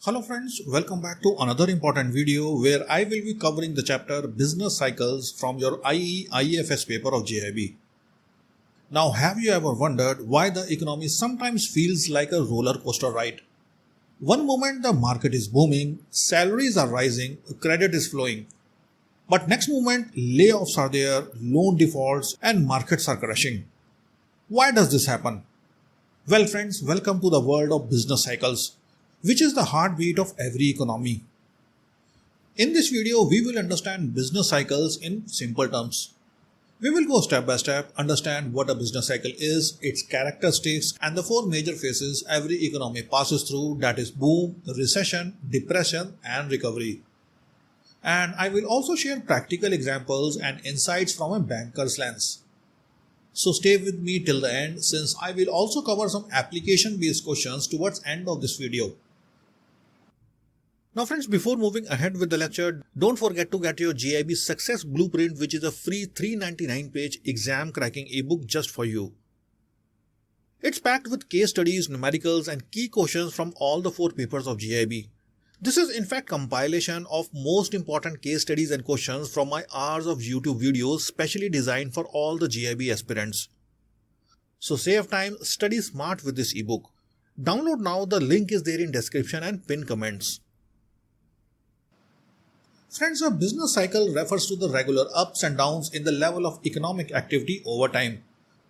Hello friends, welcome back to another important video where I will be covering the chapter Business Cycles from your JAIIB IEFS paper of JAIIB. Now, have you ever wondered why the economy sometimes feels like a roller coaster ride? One moment the market is booming, salaries are rising, credit is flowing. But next moment layoffs are there, loan defaults and markets are crashing. Why does this happen? Well friends, welcome to the world of business cycles, which is the heartbeat of every economy. In this video, we will understand business cycles in simple terms. We will go step by step, understand what a business cycle is, its characteristics, and the four major phases every economy passes through, that is boom, recession, depression, and recovery. And I will also share practical examples and insights from a banker's lens. So stay with me till the end, since I will also cover some application-based questions towards end of this video. Now friends, before moving ahead with the lecture, don't forget to get your JAIIB Success Blueprint, which is a free 399-page exam cracking ebook just for you. It's packed with case studies, numericals and key questions from all the four papers of JAIIB. This is in fact compilation of most important case studies and questions from my hours of YouTube videos specially designed for all the JAIIB aspirants. So save time, study smart with this ebook. Download now, the link is there in description and pinned comments. Friends, a business cycle refers to the regular ups and downs in the level of economic activity over time.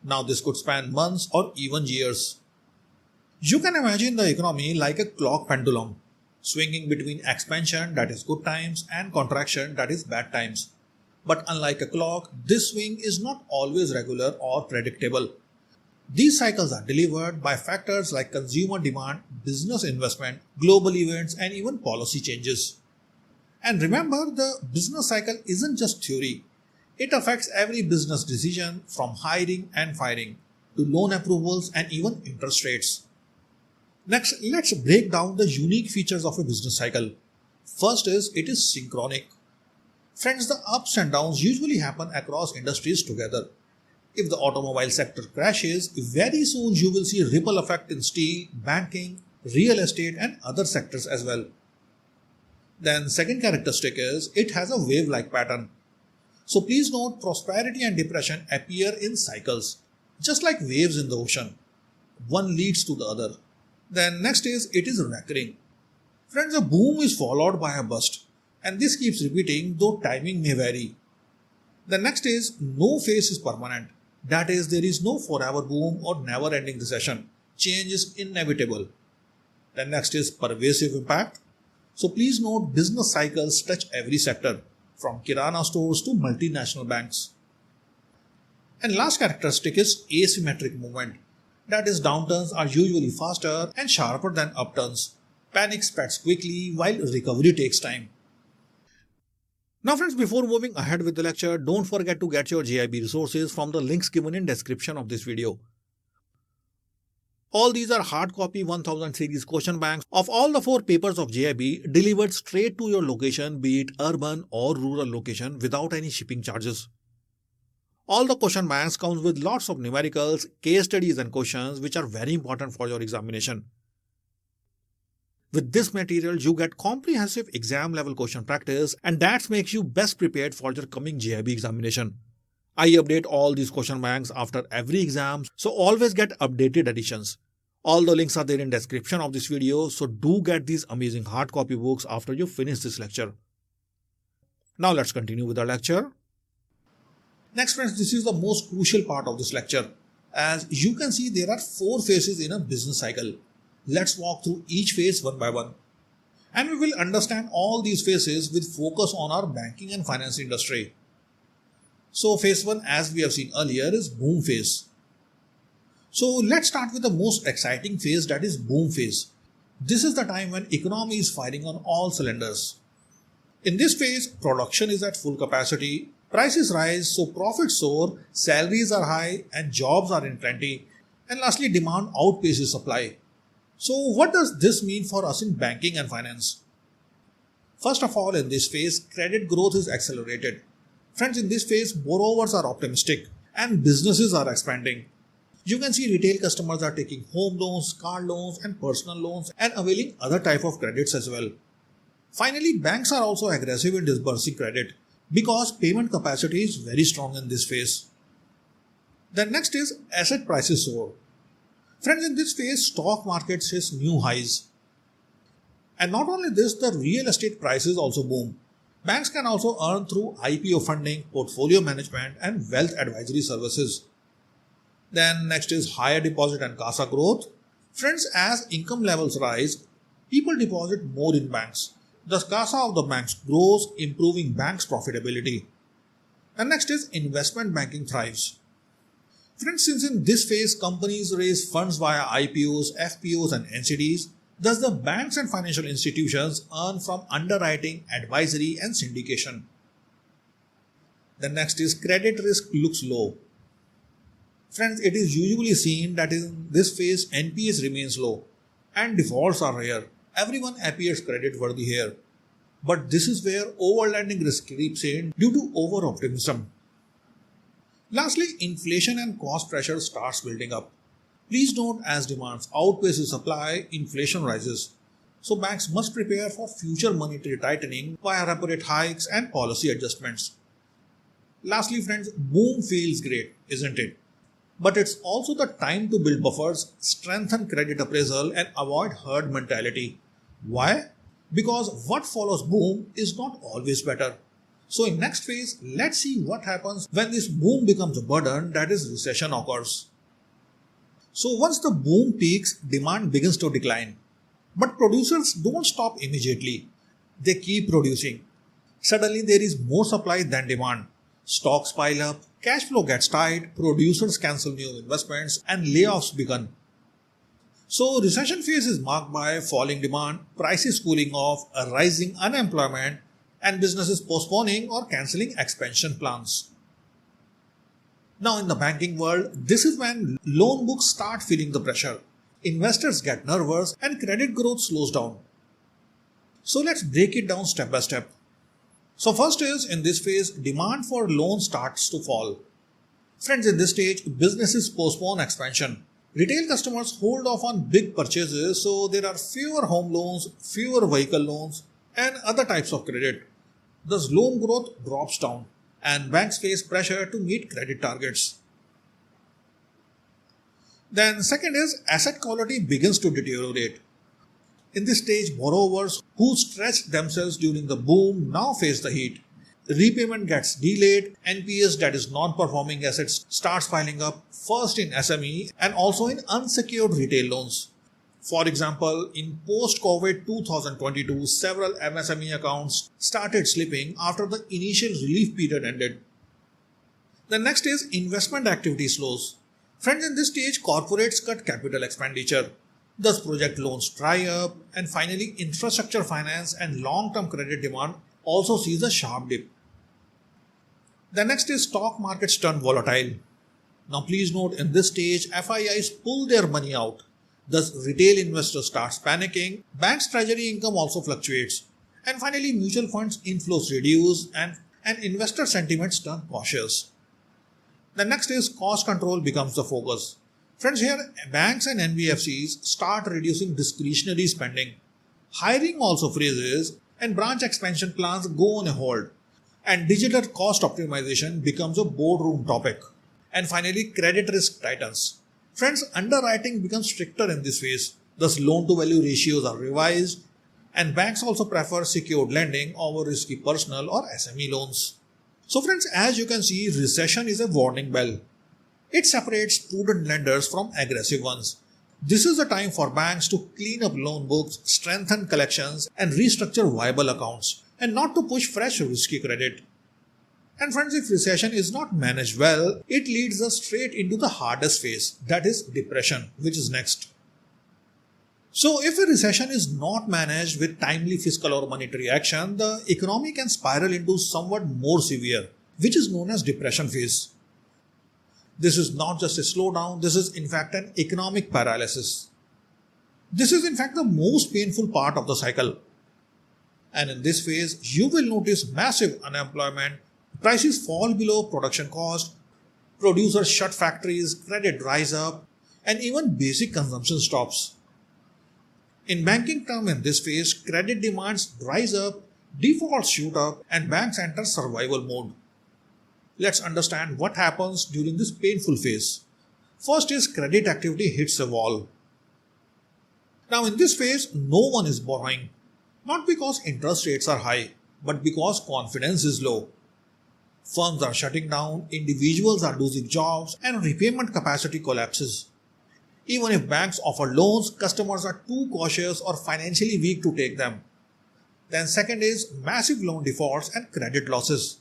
Now this could span months or even years. You can imagine the economy like a clock pendulum, swinging between expansion, that is good times, and contraction, that is bad times. But unlike a clock, this swing is not always regular or predictable. These cycles are delivered by factors like consumer demand, business investment, global events, and even policy changes. And remember, the business cycle isn't just theory. It affects every business decision from hiring and firing to loan approvals and even interest rates. Next, let's break down the unique features of a business cycle. First is, it is synchronic. Friends, the ups and downs usually happen across industries together. If the automobile sector crashes, very soon you will see a ripple effect in steel, banking, real estate and other sectors as well. Then second characteristic is, it has a wave-like pattern. So please note, prosperity and depression appear in cycles, just like waves in the ocean. One leads to the other. Then next is, it is recurring. Friends, a boom is followed by a bust, and this keeps repeating, though timing may vary. The next is, no phase is permanent. That is, there is no forever boom or never-ending recession. Change is inevitable. The next is pervasive impact. So please note, business cycles touch every sector, from kirana stores to multinational banks. And last characteristic is asymmetric movement. That is, downturns are usually faster and sharper than upturns. Panic spreads quickly while recovery takes time. Now friends, before moving ahead with the lecture, don't forget to get your JAIIB resources from the links given in description of this video. All these are hard copy 1000 series question banks of all the four papers of JAIIB delivered straight to your location, be it urban or rural location, without any shipping charges. All the question banks comes with lots of numericals, case studies and questions which are very important for your examination. With this material, you get comprehensive exam level question practice, and that makes you best prepared for your coming JAIIB examination. I update all these question banks after every exam, so always get updated editions. All the links are there in description of this video, so do get these amazing hard copy books after you finish this lecture. Now let's continue with our lecture. Next friends, this is the most crucial part of this lecture. As you can see, there are four phases in a business cycle. Let's walk through each phase one by one. And we will understand all these phases with focus on our banking and finance industry. So phase 1, as we have seen earlier, is boom phase. So let's start with the most exciting phase, that is boom phase. This is the time when economy is firing on all cylinders. In this phase, production is at full capacity, prices rise, so profits soar, salaries are high and jobs are in plenty, and lastly demand outpaces supply. So what does this mean for us in banking and finance? First of all, in this phase, credit growth is accelerated. Friends, in this phase, borrowers are optimistic and businesses are expanding. You can see retail customers are taking home loans, car loans and personal loans and availing other type of credits as well. Finally, banks are also aggressive in disbursing credit because payment capacity is very strong in this phase. Then next is asset prices soar. Friends, in this phase, stock markets hit new highs. And not only this, the real estate prices also boom. Banks can also earn through IPO funding, portfolio management and wealth advisory services. Then next is higher deposit and CASA growth. Friends, as income levels rise, people deposit more in banks. Thus, CASA of the banks grows, improving banks' profitability. And next is investment banking thrives. Friends, since in this phase companies raise funds via IPOs, FPOs and NCDs, thus the banks and financial institutions earn from underwriting, advisory and syndication. The next is credit risk looks low. Friends, it is usually seen that in this phase NPAs remains low and defaults are rare. Everyone appears credit worthy here. But this is where overlending risk creeps in due to over-optimism. Lastly, inflation and cost pressure starts building up. Please note, as demands outpaces supply, inflation rises. So banks must prepare for future monetary tightening via repo rate hikes and policy adjustments. Lastly, friends, boom feels great, isn't it? But it's also the time to build buffers, strengthen credit appraisal and avoid herd mentality. Why? Because what follows boom is not always better. So in next phase, let's see what happens when this boom becomes a burden, that is recession occurs. So once the boom peaks, demand begins to decline. But producers don't stop immediately. They keep producing. Suddenly there is more supply than demand. Stocks pile up, cash flow gets tight, producers cancel new investments and layoffs begin. So recession phase is marked by falling demand, prices cooling off, a rising unemployment and businesses postponing or cancelling expansion plans. Now in the banking world, this is when loan books start feeling the pressure. Investors get nervous and credit growth slows down. So let's break it down step by step. So first is, in this phase, demand for loans starts to fall. Friends, in this stage, businesses postpone expansion. Retail customers hold off on big purchases, so there are fewer home loans, fewer vehicle loans and other types of credit. Thus loan growth drops down and banks face pressure to meet credit targets. Then second is, asset quality begins to deteriorate. In this stage, borrowers who stretched themselves during the boom now face the heat. Repayment gets delayed, NPAs, that is non-performing assets, starts piling up first in SME and also in unsecured retail loans. For example, in post-COVID 2022, several MSME accounts started slipping after the initial relief period ended. The next is investment activity slows. Friends, in this stage, corporates cut capital expenditure. Thus, project loans dry up, and finally, infrastructure finance and long-term credit demand also sees a sharp dip. The next is stock markets turn volatile. Now, please note, in this stage, FIIs pull their money out. Thus, retail investors starts panicking, banks' treasury income also fluctuates, and finally, mutual funds inflows reduce and investor sentiments turn cautious. The next is cost control becomes the focus. Friends, here banks and NBFCs start reducing discretionary spending. Hiring also freezes and branch expansion plans go on a hold. And digital cost optimization becomes a boardroom topic. And finally, credit risk tightens. Friends, underwriting becomes stricter in this phase. Thus, loan to value ratios are revised and banks also prefer secured lending over risky personal or SME loans. So friends, as you can see, recession is a warning bell. It separates prudent lenders from aggressive ones. This is the time for banks to clean up loan books, strengthen collections and restructure viable accounts and not to push fresh risky credit. And friends, if recession is not managed well, it leads us straight into the hardest phase, that is depression, which is next. So if a recession is not managed with timely fiscal or monetary action, the economy can spiral into somewhat more severe, which is known as depression phase. This is not just a slowdown, this is in fact an economic paralysis. This is in fact the most painful part of the cycle. And in this phase, you will notice massive unemployment, prices fall below production cost, Producers shut factories, credit dries up, and even basic consumption stops. In banking term in this phase, credit demands dries up, defaults shoot up, and banks enter survival mode. Let's understand what happens during this painful phase. First is credit activity hits a wall. Now in this phase, no one is borrowing, not because interest rates are high, but because confidence is low. Firms are shutting down, individuals are losing jobs, and repayment capacity collapses. Even if banks offer loans, customers are too cautious or financially weak to take them. Then second is massive loan defaults and credit losses.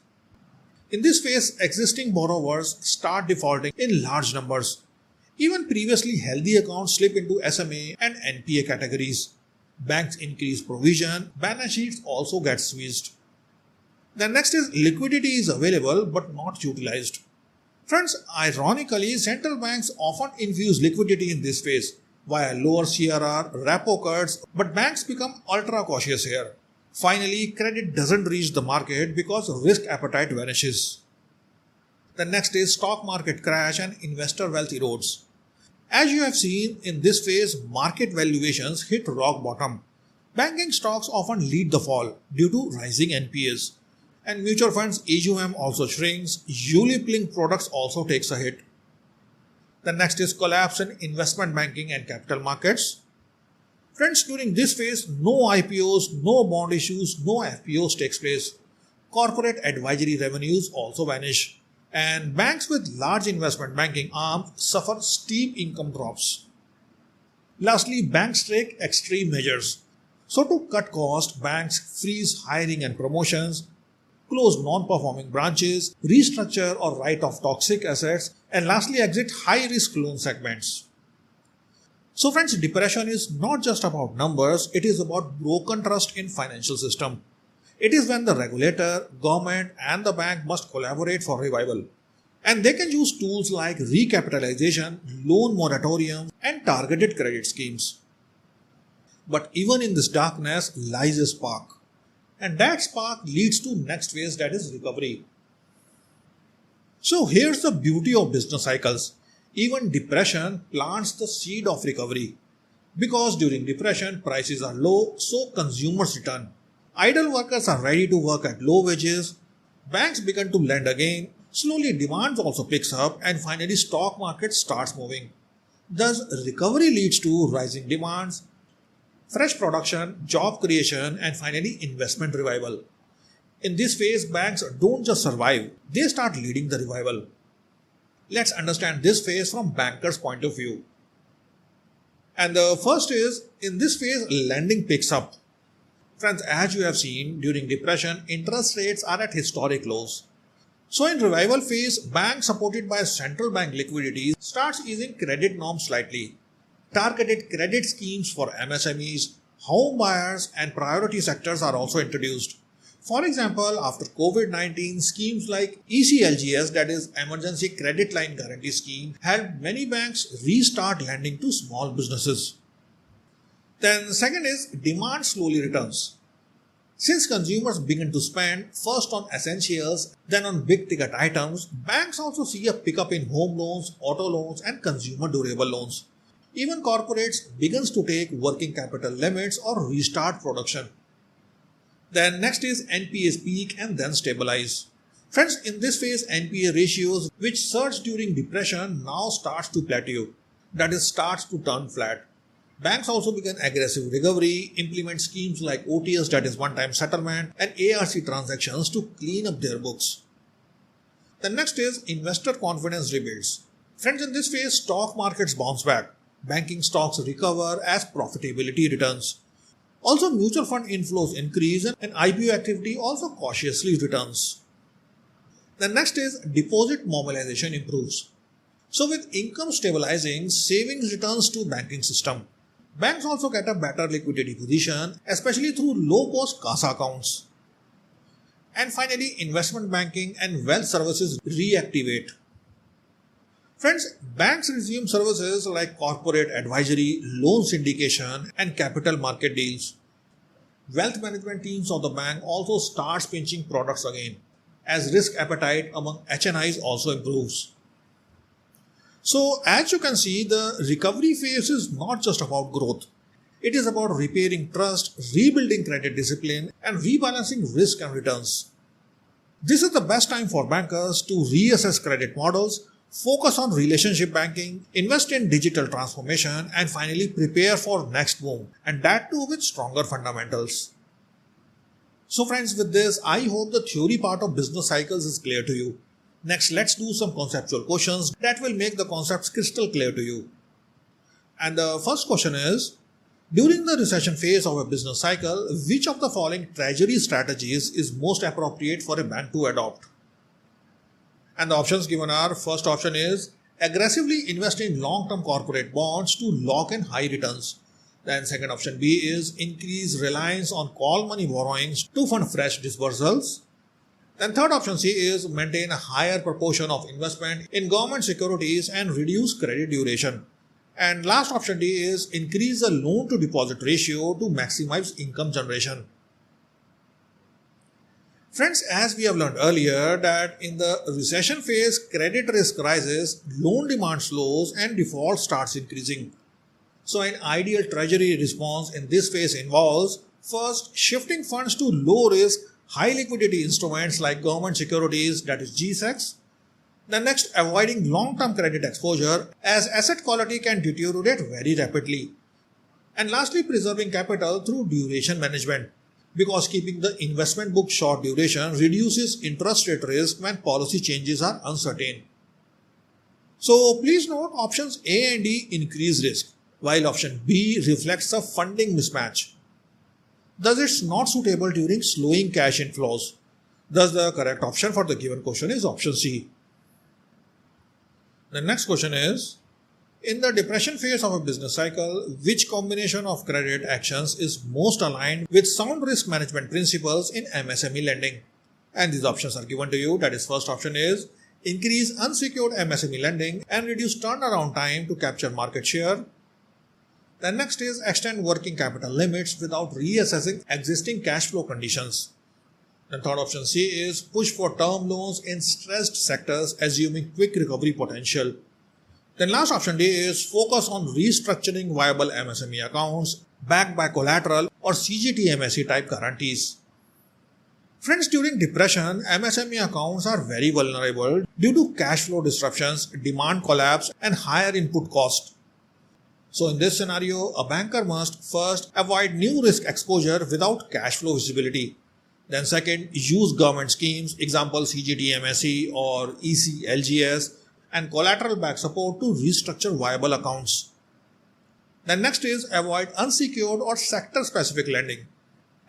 In this phase, existing borrowers start defaulting in large numbers. Even previously healthy accounts slip into SMA and NPA categories. Banks increase provision, balance sheets also get squeezed. Then next is liquidity is available but not utilized. Friends, ironically, central banks often infuse liquidity in this phase via lower CRR, repo cuts, but banks become ultra cautious here. Finally, credit doesn't reach the market because risk appetite vanishes. The next is stock market crash and investor wealth erodes. As you have seen, in this phase, market valuations hit rock bottom. Banking stocks often lead the fall due to rising NPAs. And mutual funds AUM also shrinks, unit-linked products also takes a hit. The next is collapse in investment banking and capital markets. Friends, during this phase, no IPOs, no bond issues, no FPOs takes place. Corporate advisory revenues also vanish. And banks with large investment banking arms suffer steep income drops. Lastly, banks take extreme measures. So to cut costs, banks freeze hiring and promotions, close non-performing branches, restructure or write off toxic assets, and lastly exit high-risk loan segments. So friends, depression is not just about numbers, it is about broken trust in financial system. It is when the regulator, government and the bank must collaborate for revival. And they can use tools like recapitalization, loan moratorium and targeted credit schemes. But even in this darkness lies a spark. And that spark leads to next phase, that is recovery. So here's the beauty of business cycles. Even depression plants the seed of recovery. Because during depression, prices are low, so consumers return. Idle workers are ready to work at low wages. Banks begin to lend again. Slowly demand also picks up and finally stock market starts moving. Thus recovery leads to rising demands, fresh production, job creation, and finally investment revival. In this phase, banks don't just survive, they start leading the revival. Let's understand this phase from bankers' point of view. And the first is, in this phase, lending picks up. Friends, as you have seen, during depression, interest rates are at historic lows. So in revival phase, banks supported by central bank liquidity starts easing credit norms slightly. Targeted credit schemes for MSMEs, home buyers and priority sectors are also introduced. For example, after COVID-19, schemes like ECLGS, that is Emergency Credit Line Guarantee Scheme, helped many banks restart lending to small businesses. Then second is demand slowly returns. Since consumers begin to spend first on essentials, then on big ticket items, banks also see a pickup in home loans, auto loans and consumer durable loans. Even corporates begins to take working capital limits or restart production. Then next is NPAs peak and then stabilize. Friends, in this phase, NPA ratios which surged during depression now starts to plateau. That is, starts to turn flat. Banks also begin aggressive recovery, implement schemes like OTS, that is one-time settlement, and ARC transactions to clean up their books. The next is investor confidence rebuilds. Friends, in this phase, stock markets bounce back. Banking stocks recover as profitability returns. Also, mutual fund inflows increase and IPO activity also cautiously returns. The next is deposit mobilization improves. So with income stabilizing, savings returns to banking system. Banks also get a better liquidity position, especially through low-cost CASA accounts. And finally, investment banking and wealth services reactivate. Friends, banks resume services like corporate advisory, loan syndication, and capital market deals. Wealth management teams of the bank also starts pinching products again, as risk appetite among HNIs also improves. So as you can see, the recovery phase is not just about growth. It is about repairing trust, rebuilding credit discipline, and rebalancing risk and returns. This is the best time for bankers to reassess credit models, focus on relationship banking, invest in digital transformation, and finally prepare for next boom, and that too with stronger fundamentals. So friends, with this, I hope the theory part of business cycles is clear to you. Next, let's do some conceptual questions that will make the concepts crystal clear to you. And the first question is, during the recession phase of a business cycle, which of the following treasury strategies is most appropriate for a bank to adopt? And the options given are, first option is aggressively invest in long-term corporate bonds to lock in high returns. Then second option B is increase reliance on call money borrowings to fund fresh disbursals. Then third option C is maintain a higher proportion of investment in government securities and reduce credit duration. And last option D is increase the loan to deposit ratio to maximize income generation. Friends, as we have learned earlier that in the recession phase, credit risk rises, loan demand slows and default starts increasing. So an ideal treasury response in this phase involves first shifting funds to low risk, high liquidity instruments like government securities, that is GSECs. The next, avoiding long-term credit exposure as asset quality can deteriorate very rapidly. And lastly, preserving capital through duration management, because keeping the investment book short duration reduces interest rate risk when policy changes are uncertain. So please note options A and D increase risk, while option B reflects a funding mismatch. Thus, it's not suitable during slowing cash inflows. Thus, the correct option for the given question is option C. The next question is, in the depression phase of a business cycle, which combination of credit actions is most aligned with sound risk management principles in MSME lending? And these options are given to you. That is, first option is increase unsecured MSME lending and reduce turnaround time to capture market share. The next is extend working capital limits without reassessing existing cash flow conditions. The third option C is push for term loans in stressed sectors assuming quick recovery potential. Then last option D is focus on restructuring viable MSME accounts backed by collateral or CGTMSE type guarantees. Friends, during depression, MSME accounts are very vulnerable due to cash flow disruptions, demand collapse and higher input cost. So in this scenario, a banker must first avoid new risk exposure without cash flow visibility. Then second, use government schemes, example CGTMSE or ECLGS, and collateral back support to restructure viable accounts. Then next is avoid unsecured or sector specific lending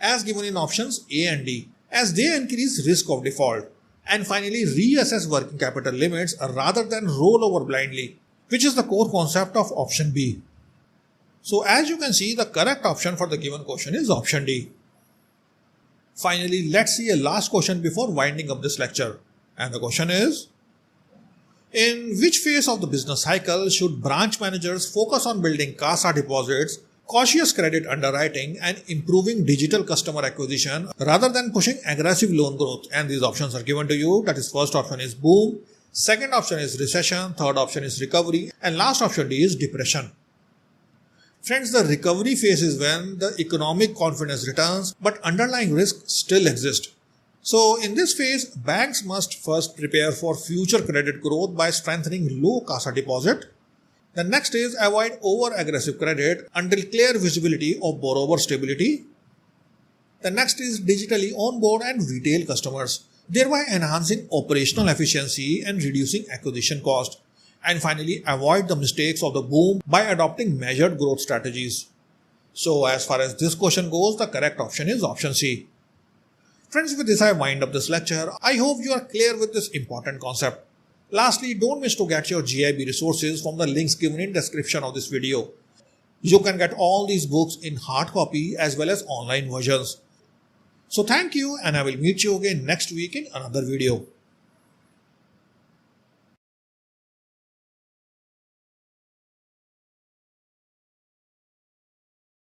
as given in options A and D, as they increase risk of default. And finally, reassess working capital limits rather than roll over blindly, which is the core concept of option B. So as you can see, the correct option for the given question is option D. Finally, let's see a last question before winding up this lecture. And the question is, in which phase of the business cycle should branch managers focus on building CASA deposits, cautious credit underwriting, and improving digital customer acquisition rather than pushing aggressive loan growth? And these options are given to you. That is, first option is boom, second option is recession, third option is recovery, and last option D is depression. Friends, the recovery phase is when the economic confidence returns but underlying risk still exists. So in this phase, banks must first prepare for future credit growth by strengthening low CASA deposit. The next is avoid over-aggressive credit until clear visibility of borrower stability. The next is digitally onboard and retail customers, thereby enhancing operational efficiency and reducing acquisition cost. And finally, avoid the mistakes of the boom by adopting measured growth strategies. So as far as this question goes, the correct option is option C. Friends, with this I wind up this lecture. I hope you are clear with this important concept. Lastly, don't miss to get your JAIIB resources from the links given in description of this video. You can get all these books in hard copy as well as online versions. So thank you, and I will meet you again next week in another video.